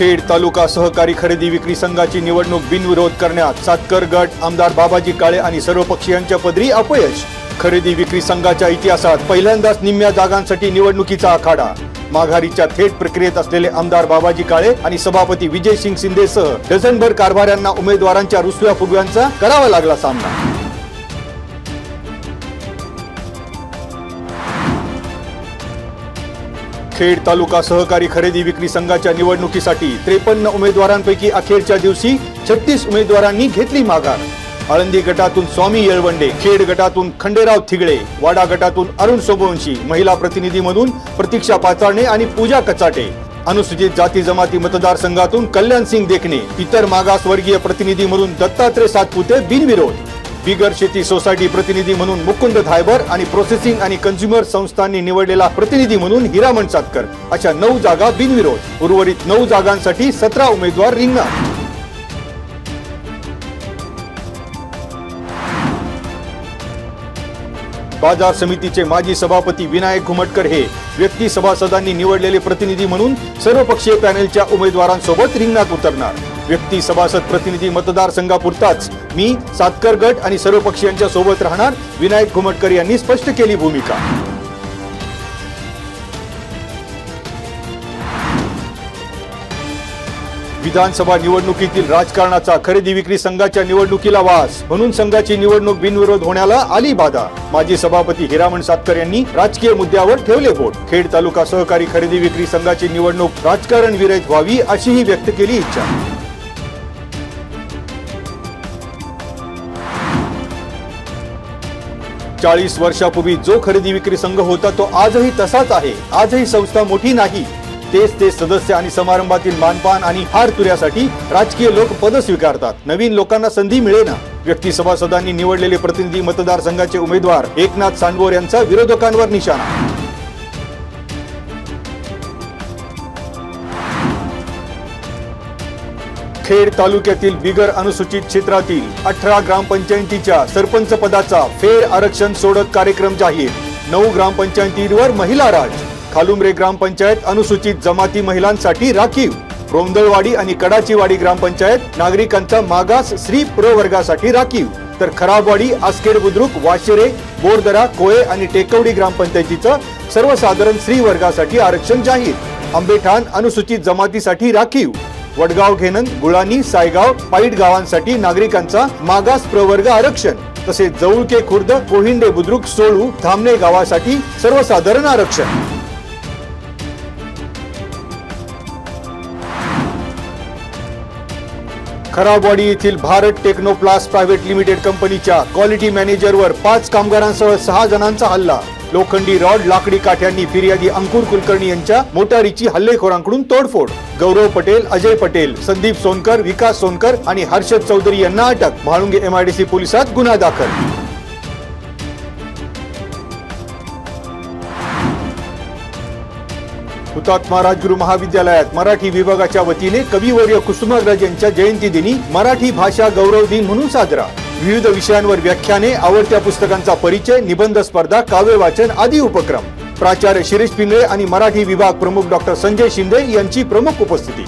खेड तालुका सहकारी खरेदी विक्री संघाची निवडणूक बिनविरोध करण्यात सातकर गट आमदार बाबाजी काळे आणि सर्वपक्षीयांच्या पदरी अपयश। खरेदी विक्री संघाच्या इतिहासात पहिल्यांदाच निम्म्या जागांसाठी निवडणुकीचा आखाडा। माघारीच्या थेट प्रक्रियेत असलेले आमदार बाबाजी काळे आणि सभापती विजय सिंग शिंदेसह डझनभर कारभाऱ्यांना उमेदवारांच्या रुसव्या फुगव्यांचा करावा लागला सामना। खेड तालुका सहकारी खरेदी विक्री संघाच्या निवडणुकीसाठी 53 उमेदवारांपैकी अखेरच्या दिवशी 36 उमेदवारांनी घेतली माघार। आळंदी गटातून स्वामी येळवंडे, खेड गटातून खंडेराव थिगळे, वाडा गटातून अरुण सोमवंशी, महिला प्रतिनिधी म्हणून प्रतीक्षा पाचारणे आणि पूजा कचाटे, अनुसूचित जाती जमाती मतदारसंघातून कल्याण सिंग देखणे, इतर मागासवर्गीय प्रतिनिधी म्हणून दत्तात्रय सातपुते बिनविरोध, बिगर शेती सोसायटी प्रतिनिधी म्हणून मुकुंद धायबर आणि प्रोसेसिंग आणि कंझ्युमर संस्थांनी निवडलेला प्रतिनिधी म्हणून हिरामण सातकर अशा 9 जागा बिनविरोध। उर्वरित 9 जागांसाठी 17 उमेदवार रिंगणात। बाजार समितीचे माजी सभापती विनायक घुमटकर हे व्यक्ती सभासदांनी निवडलेले प्रतिनिधी म्हणून सर्वपक्षीय पॅनेलच्या उमेदवारांसोबत रिंगणात उतरणार। व्यक्ती सभासद प्रतिनिधी मतदारसंघापुरताच मी सातकर गट आणि सर्वपक्षीयांच्या सोबत राहणार, विनायक घुमटकर यांनी स्पष्ट केली भूमिका। विधानसभा निवडणुकीतील राजकारणाचा खरेदी विक्री संघाच्या निवडणुकीला वास, म्हणून संघाची निवडणूक बिनविरोध होण्याला आली बाधा। माजी सभापती हिरामण सातकर यांनी राजकीय मुद्द्यावर ठेवले बोट। खेड तालुका सहकारी खरेदी विक्री संघाची निवडणूक राजकारण विरहित व्हावी अशीही व्यक्त केली इच्छा। चाळीस वर्षापूर्वी जो खरेदी विक्री संघ होता तो आजही तसाच आहे। आजही संस्था मोठी नाही, तेच सदस्य आणि समारंभातील मानपान आणि हार तुऱ्यासाठी राजकीय लोक पद स्वीकारतात, नवीन लोकांना संधी मिळेना। व्यक्ती सभासदांनी निवडलेले प्रतिनिधी मतदारसंघाचे उमेदवार एकनाथ सांडवोर यांचा विरोधकांवर निशाणा। खेड तालुक्यातील बिगर अनुसूचित क्षेत्रातील 18 ग्रामपंचायतीच्या सरपंच पदाचा फेर आरक्षण सोडत कार्यक्रम जाहीर। 9 ग्रामपंचायतींवर महिला राज। खालुमरे ग्रामपंचायत अनुसूचित जमाती महिलांसाठी राखीव। रोंदळवाडी आणि कडाचीवाडी ग्रामपंचायत नागरिकांचा मागास स्त्री प्रवर्गासाठी राखीव, तर खराबवाडी, आस्केड बुद्रुक, वाशेरे, बोरदरा, कोळे आणि टेकवडी ग्रामपंचायतीचं सर्वसाधारण स्त्री वर्गासाठी आरक्षण जाहीर। आंबेठाण अनुसूचित जमातीसाठी राखीव। वडगाव, घेनंग, गुळानी, सायगाव, पाईट गावांसाठी नागरिकांचा मागास प्रवर्ग आरक्षण, तसेच जवळके खुर्द, कोहिंडे बुद्रुक, सोळू, धामणे गावासाठी सर्वसाधारण आरक्षण। खराबवाडी येथील भारत टेक्नोप्लास्ट प्रायव्हेट लिमिटेड कंपनीच्या क्वालिटी मॅनेजरवर 5 कामगारांसह 6 जणांचा हल्ला। लोखंडी रॉड, लाकडी काठ्यांनी फिर्यादी अंकुर कुलकर्णी यांच्या मोटारीची हल्लेखोरांकडून तोडफोड। गौरव पटेल, अजय पटेल, संदीप सोनकर, विकास सोनकर आणि हर्षद चौधरी यांना अटक। म्हाळुंगे MIDC पोलिसात गुन्हा दाखल। हुतात्मा राजगुरू महाविद्यालयात मराठी विभागाच्या वतीने कविवर्य कुसुमाग्रज यांच्या जयंती दिनी मराठी भाषा गौरव दिन म्हणून साजरा। विविध विषयांवर व्याख्याने, आवडत्या पुस्तकांचा परिचय, निबंध स्पर्धा, काव्य वाचन आदी उपक्रम। प्राचार्य शिरीष पिंगळे आणि मराठी विभाग प्रमुख डॉ. संजय शिंदे यांची प्रमुख उपस्थिती।